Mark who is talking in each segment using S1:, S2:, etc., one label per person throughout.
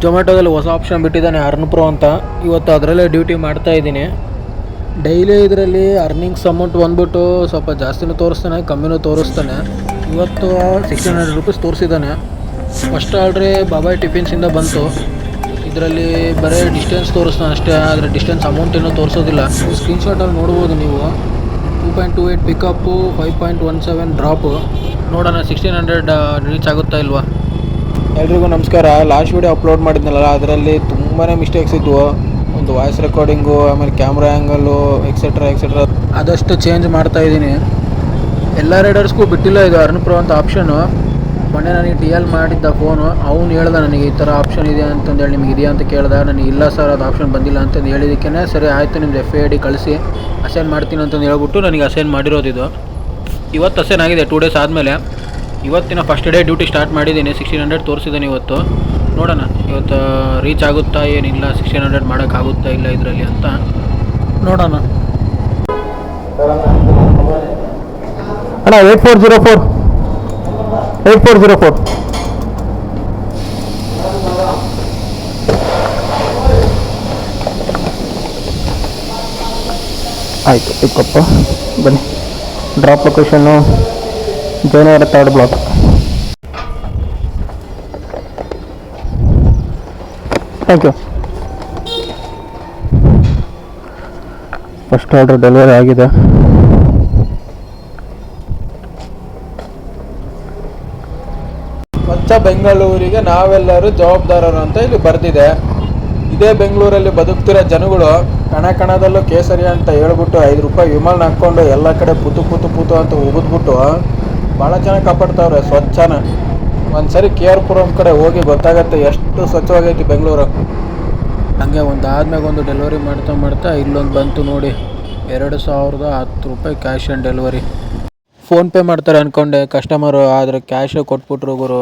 S1: ಜೊಮ್ಯಾಟೋದಲ್ಲಿ ಹೊಸ ಆಪ್ಷನ್ ಬಿಟ್ಟಿದ್ದಾನೆ earn pro ಅಂತ. ಇವತ್ತು ಅದರಲ್ಲೇ ಡ್ಯೂಟಿ ಮಾಡ್ತಾ ಇದ್ದೀನಿ. ಡೈಲಿ ಇದರಲ್ಲಿ ಅರ್ನಿಂಗ್ಸ್ ಅಮೌಂಟ್ ಬಂದ್ಬಿಟ್ಟು ಸ್ವಲ್ಪ ಜಾಸ್ತಿನೂ ತೋರಿಸ್ತಾನೆ, ಕಮ್ಮಿನೂ ತೋರಿಸ್ತಾನೆ. ಇವತ್ತು 1600 ರುಪೀಸ್ ತೋರಿಸಿದ್ದಾನೆ. ಫಸ್ಟ್ ಆರ್ಡ್ರೆ ಬಾಬಾಯ್ ಟಿಫಿನ್ಸಿಂದ ಬಂತು. ಇದರಲ್ಲಿ ಬರೀ ಡಿಸ್ಟೆನ್ಸ್ ತೋರಿಸ್ತಾನೆ ಅಷ್ಟೇ, ಆದರೆ ಡಿಸ್ಟೆನ್ಸ್ ಅಮೌಂಟ್ ಏನೂ ತೋರಿಸೋದಿಲ್ಲ. ಸ್ಕ್ರೀನ್ಶಾಟಲ್ಲಿ ನೋಡ್ಬೋದು ನೀವು. 2.28 ಪಿಕಪ್ಪು, 5.17 ಡ್ರಾಪು. ನೋಡೋಣ 1600 ರೀಚ್ ಆಗುತ್ತಾ ಇಲ್ವಾ. ಎಲ್ರಿಗೂ ನಮಸ್ಕಾರ. ಲಾಸ್ಟ್ ವೀಡಿಯೋ ಅಪ್ಲೋಡ್ ಮಾಡಿದ್ನಲ್ಲ, ಅದರಲ್ಲಿ ತುಂಬಾ ಮಿಸ್ಟೇಕ್ಸ್ ಇದ್ವು. ಒಂದು ವಾಯ್ಸ್ ರೆಕಾರ್ಡಿಂಗು, ಆಮೇಲೆ ಕ್ಯಾಮ್ರಾ ಆ್ಯಂಗಲ್ಲು, ಎಕ್ಸೆಟ್ರಾ ಆದಷ್ಟು ಚೇಂಜ್ ಮಾಡ್ತಾ ಇದ್ದೀನಿ. ಎಲ್ಲ ರೈಡರ್ಸ್ಗೂ ಬಿಟ್ಟಿಲ್ಲ ಇದು ಅರ್ನ್ ಪ್ರೋ ಅಂತ ಆಪ್ಷನು. ಮೊನ್ನೆ ನನಗೆ TL ಮಾಡಿದ್ದ ಫೋನು, ಅವ್ನು ಹೇಳ್ದ ನನಗೆ ಈ ಥರ ಆಪ್ಷನ್ ಇದೆ ಅಂತಂದೇಳಿ, ನಿಮ್ಗೆ ಇದೆಯಾ ಅಂತ ಕೇಳ್ದೆ. ನನಗೆ ಇಲ್ಲ ಸರ್ ಅದು ಆಪ್ಷನ್ ಬಂದಿಲ್ಲ ಅಂತಂದು ಹೇಳಿದ್ದಕ್ಕೆ ಸರಿ ಆಯಿತು ನಿಮ್ದು FAID ಕಳಿಸಿ ಅಸೈನ್ ಮಾಡ್ತೀನಿ ಅಂತಂದು ಹೇಳ್ಬಿಟ್ಟು ನನಗೆ ಅಸೈನ್ ಮಾಡಿರೋದಿದು. ಇವತ್ತು ಅಸೈನ್ ಆಗಿದೆ 2 ಡೇಸ್ ಆದಮೇಲೆ. ಇವತ್ತಿನ ಫಸ್ಟ್ ಡೇ ಡ್ಯೂಟಿ ಸ್ಟಾರ್ಟ್ ಮಾಡಿದ್ದೀನಿ. 1600 ತೋರಿಸಿದ್ದಾನೆ ಇವತ್ತು. ನೋಡೋಣ ಇವತ್ತು ರೀಚ್ ಆಗುತ್ತಾ ಏನಿಲ್ಲ, 1600 ಮಾಡೋಕ್ಕಾಗುತ್ತಾ ಇಲ್ಲ ಇದರಲ್ಲಿ ಅಂತ ನೋಡೋಣ. ಅಣ್ಣ 8404 ಆಯಿತು. ಪಿಕಪ್ಪ ಬನ್ನಿ. Drop location Jayanagar 3rd block. Thank you. First order delivery ಆಗಿದೆ. ಸ್ವಚ್ಛ ಬೆಂಗಳೂರಿಗೆ ನಾವೆಲ್ಲರೂ ಜವಾಬ್ದಾರರು ಅಂತ ಇಲ್ಲಿ ಬರೆದಿದೆ. ಇದೇ ಬೆಂಗಳೂರಲ್ಲಿ ಬದುಕ್ತಿರೋ ಜನಗಳು ಕಣದಲ್ಲೂ ಕೇಸರಿ ಅಂತ ಹೇಳ್ಬಿಟ್ಟು 5 ರೂಪಾಯಿ ವಿಮಲ್ನ ಹಾಕ್ಕೊಂಡು ಎಲ್ಲ ಕಡೆ ಪುತು ಅಂತ ಉಗಿದ್ಬಿಟ್ಟು ಭಾಳ ಚೆನ್ನಾಗಿ ಕಾಪಾಡ್ತಾವ್ರೆ ಸ್ವಚ್ಛನ. ಒಂದು ಸರಿ KR ಪುರಂ ಕಡೆ ಹೋಗಿ ಗೊತ್ತಾಗತ್ತೆ ಎಷ್ಟು ಸ್ವಚ್ಛವಾಗೈತಿ ಬೆಂಗಳೂರು. ಹಂಗೆ ಒಂದು ಆದ್ಮೇಲೆ ಒಂದು ಡೆಲಿವರಿ ಮಾಡ್ತಾ ಇಲ್ಲೊಂದು ಬಂತು ನೋಡಿ, 2010 ರೂಪಾಯಿ ಕ್ಯಾಶ್ ಆನ್ ಡೆಲಿವರಿ. ಫೋನ್ಪೇ ಮಾಡ್ತಾರೆ ಅಂದ್ಕೊಂಡೆ ಕಸ್ಟಮರು, ಆದರೆ ಕ್ಯಾಶ್ ಕೊಟ್ಬಿಟ್ರು ಗುರು.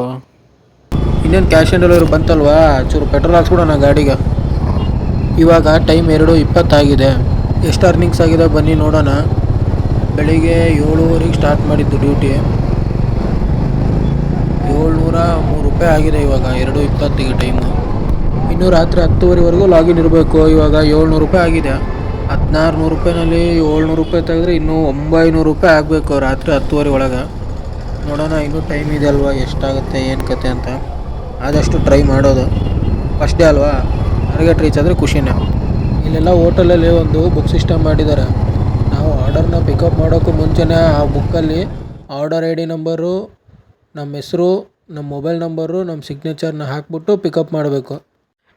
S1: ಇನ್ನೇನು ಕ್ಯಾಶ್ ಆನ್ ಡೆಲಿವರಿ ಬಂತಲ್ವಾ, ಚೂರು ಪೆಟ್ರೋಲ್ ಹಾಕ್ಸ್ಬಿಡೋಣ ಗಾಡಿಗೆ. ಇವಾಗ ಟೈಮ್ 2:20 ಆಗಿದೆ. ಎಷ್ಟು ಅರ್ನಿಂಗ್ಸ್ ಆಗಿದೆ ಬನ್ನಿ ನೋಡೋಣ. ಬೆಳಿಗ್ಗೆ 7:00 ಸ್ಟಾರ್ಟ್ ಮಾಡಿದ್ದು ಡ್ಯೂಟಿ, 703 ರೂಪಾಯಿ ಆಗಿದೆ ಇವಾಗ 2:20 ಟೈಮು. ಇನ್ನು ರಾತ್ರಿ 10:00ವರೆಗೂ ಲಾಗಿನ್ ಇರಬೇಕು. ಇವಾಗ 700 ರೂಪಾಯಿ ಆಗಿದೆ. 1600 ರೂಪಾಯಿನಲ್ಲಿ 700 ರೂಪಾಯಿ ತೆಗೆದ್ರೆ ಇನ್ನೂ 900 ರೂಪಾಯಿ ಆಗಬೇಕು ರಾತ್ರಿ 10:00 ಒಳಗೆ. ನೋಡೋಣ, ಇನ್ನೂ ಟೈಮ್ ಇದೆ ಅಲ್ವಾ, ಎಷ್ಟಾಗುತ್ತೆ ಏನು ಕತೆ ಅಂತ. ಆದಷ್ಟು ಟ್ರೈ ಮಾಡೋದು. ಫಸ್ಟ್ ಡೇ ಅಲ್ವಾ, ಟಾರ್ಗೆಟ್ ರೀಚ್ ಆದರೆ ಖುಷಿನೇ. ಇಲ್ಲೆಲ್ಲ ಹೋಟೆಲಲ್ಲಿ ಒಂದು ಬುಕ್ ಸಿಸ್ಟಮ್ ಮಾಡಿದ್ದಾರೆ. ನಾವು ಆರ್ಡರ್ನ ಪಿಕಪ್ ಮಾಡೋಕ್ಕೂ ಮುಂಚೆನೇ ಆ ಬುಕ್ಕಲ್ಲಿ ಆರ್ಡರ್ ID ನಂಬರು, ನಮ್ಮ ಹೆಸರು, ನಮ್ಮ ಮೊಬೈಲ್ ನಂಬರು, ನಮ್ಮ ಸಿಗ್ನೇಚರ್ನ ಹಾಕ್ಬಿಟ್ಟು ಪಿಕಪ್ ಮಾಡಬೇಕು.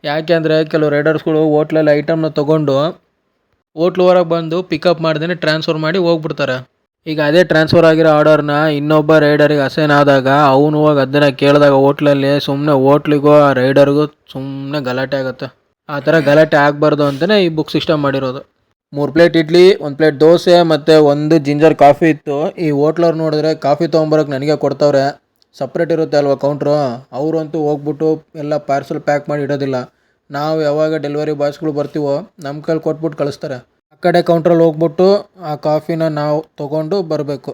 S1: ಯಾಕೆ ಅಂದರೆ ಕೆಲವು ರೈಡರ್ಸ್ಗಳು ಹೋಟ್ಲಲ್ಲಿ ಐಟಮ್ನ ತೊಗೊಂಡು ಹೋಟ್ಲ್ ಹೊರಗೆ ಬಂದು ಪಿಕಪ್ ಮಾಡ್ದೇ ಟ್ರಾನ್ಸ್ಫರ್ ಮಾಡಿ ಹೋಗ್ಬಿಡ್ತಾರೆ. ಈಗ ಅದೇ ಟ್ರಾನ್ಸ್ಫರ್ ಆಗಿರೋ ಆರ್ಡರ್ನ ಇನ್ನೊಬ್ಬ ರೈಡರಿಗೆ ಅಸೈನ್ ಆದಾಗ ಅವನು ಹೋಗಿ ಅದನ್ನು ಕೇಳಿದಾಗ ಹೋಟ್ಲಲ್ಲಿ ಸುಮ್ಮನೆ ಹೋಟ್ಲಿಗೂ ಆ ರೈಡರ್ಗೂ ಸುಮ್ಮನೆ ಗಲಾಟೆ ಆಗುತ್ತೆ. ಆ ಥರ ಗಲಾಟೆ ಆಗಬಾರ್ದು ಅಂತಲೇ ಈ ಬುಕ್ ಸಿಸ್ಟಮ್ ಮಾಡಿರೋದು. 3 ಪ್ಲೇಟ್ ಇಡ್ಲಿ, 1 ಪ್ಲೇಟ್ ದೋಸೆ ಮತ್ತು 1 ಜಿಂಜರ್ ಕಾಫಿ ಇತ್ತು. ಈ ಹೋಟ್ಲವ್ರು ನೋಡಿದ್ರೆ ಕಾಫಿ ತೊಗೊಂಬರೋಕೆ ನನಗೆ ಕೊಡ್ತವ್ರೆ. ಸಪ್ರೇಟ್ ಇರುತ್ತೆ ಅಲ್ವಾ ಕೌಂಟ್ರು. ಅವರಂತೂ ಹೋಗ್ಬಿಟ್ಟು ಎಲ್ಲ ಪಾರ್ಸಲ್ ಪ್ಯಾಕ್ ಮಾಡಿ ಇಡೋದಿಲ್ಲ. ನಾವು ಯಾವಾಗ ಡೆಲಿವರಿ ಬಾಯ್ಸ್ಗಳು ಬರ್ತೀವೋ ನಮ್ಮ ಕೈಲಿ ಕೊಟ್ಬಿಟ್ಟು ಕಳಿಸ್ತಾರೆ. ಆ ಕಡೆ ಕೌಂಟ್ರಲ್ಲಿ ಹೋಗ್ಬಿಟ್ಟು ಆ ಕಾಫಿನ ನಾವು ತೊಗೊಂಡು ಬರಬೇಕು.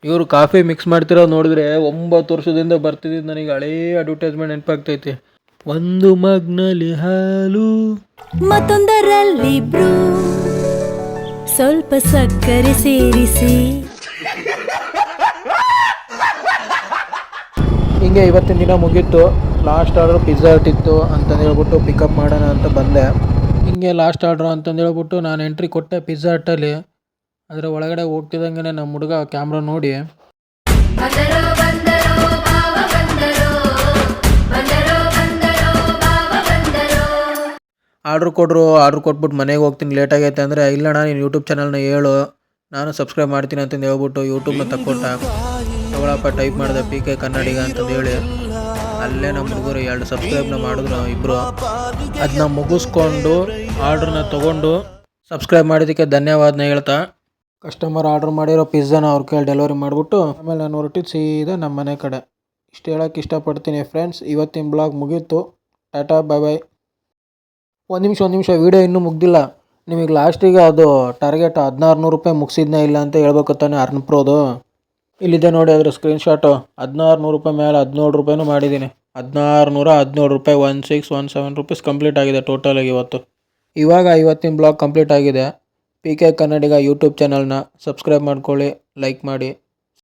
S1: ಇವರು ಕಾಫಿ ಮಿಕ್ಸ್ ಮಾಡ್ತಿರೋದು ನೋಡಿದ್ರೆ 9 ವರ್ಷದಿಂದ ಬರ್ತಿದ್ದು ನನಗೆ ಹಳೇ ಅಡ್ವರ್ಟೈಸ್ಮೆಂಟ್ ನೆನಪಾಗ್ತೈತಿ. ಒಂದು ಮಗ್ನಲ್ಲಿ ಹಾಲು,
S2: ಮತ್ತೊಂದರಲ್ಲಿ ಬ್ರೂ, ಸ್ವಲ್ಪ ಸಕ್ಕರೆ ಸೇರಿಸಿ.
S1: ಹಿಂಗೆ ಇವತ್ತಿನ ದಿನ ಮುಗೀತು. ಲಾಸ್ಟ್ ಆರ್ಡ್ರ್ ಪಿಜ್ಜಾ ಇಟ್ಟಿತ್ತು ಅಂತಂದು ಹೇಳ್ಬಿಟ್ಟು ಪಿಕಪ್ ಮಾಡೋಣ ಅಂತ ಬಂದೆ. ಹಿಂಗೆ ಲಾಸ್ಟ್ ಆರ್ಡ್ರ್ ಅಂತಂದು ಹೇಳ್ಬಿಟ್ಟು ನಾನು ಎಂಟ್ರಿ ಕೊಟ್ಟೆ ಪಿಜ್ಜಾ ಹಟ್ಟಲ್ಲಿ. ಅದರ ಒಳಗಡೆ ಹೋಗ್ತಿದ್ದಂಗೆ ನಮ್ಮ ಹುಡುಗ ಕ್ಯಾಮ್ರಾ ನೋಡಿ ಆರ್ಡ್ರ್ ಕೊಟ್ಬಿಟ್ಟು ಮನೆಗೆ ಹೋಗ್ತೀನಿ ಲೇಟ್ ಆಗೈತೆ ಅಂದರೆ, ಇಲ್ಲಣ್ಣ ನೀನು ಯೂಟ್ಯೂಬ್ ಚಾನಲ್ನ ಹೇಳು ನಾನು ಸಬ್ಸ್ಕ್ರೈಬ್ ಮಾಡ್ತೀನಿ ಅಂತಂದು ಹೇಳ್ಬಿಟ್ಟು ಯೂಟ್ಯೂಬ್ನ ತಕ್ಕೊಟ್ಟ. ತಗೊಳಪ್ಪ ಟೈಪ್ ಮಾಡಿದೆ PK ಕನ್ನಡಿಗ ಅಂತಂದು ಹೇಳಿ ಅಲ್ಲೇ ನಮ್ಮ ಹುಡುಗರು 2 ಸಬ್ಸ್ಕ್ರೈಬ್ನ ಮಾಡಿದ್ರು ಇಬ್ಬರು. ಅದನ್ನ ಮುಗಿಸ್ಕೊಂಡು ಆರ್ಡ್ರನ್ನ ತೊಗೊಂಡು ಸಬ್ಸ್ಕ್ರೈಬ್ ಮಾಡಿದ್ದಕ್ಕೆ ಧನ್ಯವಾದನ ಹೇಳ್ತಾ ಕಸ್ಟಮರ್ ಆರ್ಡ್ರ್ ಮಾಡಿರೋ ಪಿಜ್ಜಾನ ಅವ್ರ ಕೈಯಲ್ಲಿ ಡೆಲಿವರಿ ಮಾಡಿಬಿಟ್ಟು ಆಮೇಲೆ ನಾನು ಹೊರಟಿದ್ದು ಸೀದಾ ನಮ್ಮ ಮನೆ ಕಡೆ. ಇಷ್ಟು ಹೇಳೋಕ್ಕೆ ಇಷ್ಟಪಡ್ತೀನಿ ಫ್ರೆಂಡ್ಸ್. ಇವತ್ತಿನ ಬ್ಲಾಗ್ ಮುಗೀತು. ಟಾಟಾ ಬಾಯ್ ಬಾಯ್. ಒಂದು ನಿಮಿಷ ವೀಡಿಯೋ ಇನ್ನೂ ಮುಗ್ದಿಲ್ಲ. ನಿಮಗೆ ಲಾಸ್ಟಿಗೆ ಅದು ಟಾರ್ಗೆಟ್ 1600 ರೂಪಾಯಿ ಮುಗಿಸಿದ್ನೇ ಇಲ್ಲ ಅಂತ ಹೇಳ್ಬೇಕು ತಾನೆ ಅರ್ನ್ ಪ್ರೋದು. ಇಲ್ಲಿದೆ ನೋಡಿ ಅದರ ಸ್ಕ್ರೀನ್ಶಾಟು. 1600 ರೂಪಾಯಿ ಮೇಲೆ 17 ರೂಪಾಯಿನೂ ಮಾಡಿದ್ದೀನಿ. 1617 ರೂಪಾಯಿ 1617 ರುಪೀಸ್ ಕಂಪ್ಲೀಟ್ ಆಗಿದೆ ಟೋಟಲಾಗಿ ಇವತ್ತು. ಇವಾಗ ಇವತ್ತಿನ ಬ್ಲಾಗ್ ಕಂಪ್ಲೀಟ್ ಆಗಿದೆ. ಪಿ ಕೆ ಕನ್ನಡಿಗ ಯೂಟ್ಯೂಬ್ ಚಾನಲ್ನ ಸಬ್ಸ್ಕ್ರೈಬ್ ಮಾಡ್ಕೊಳ್ಳಿ, ಲೈಕ್ ಮಾಡಿ.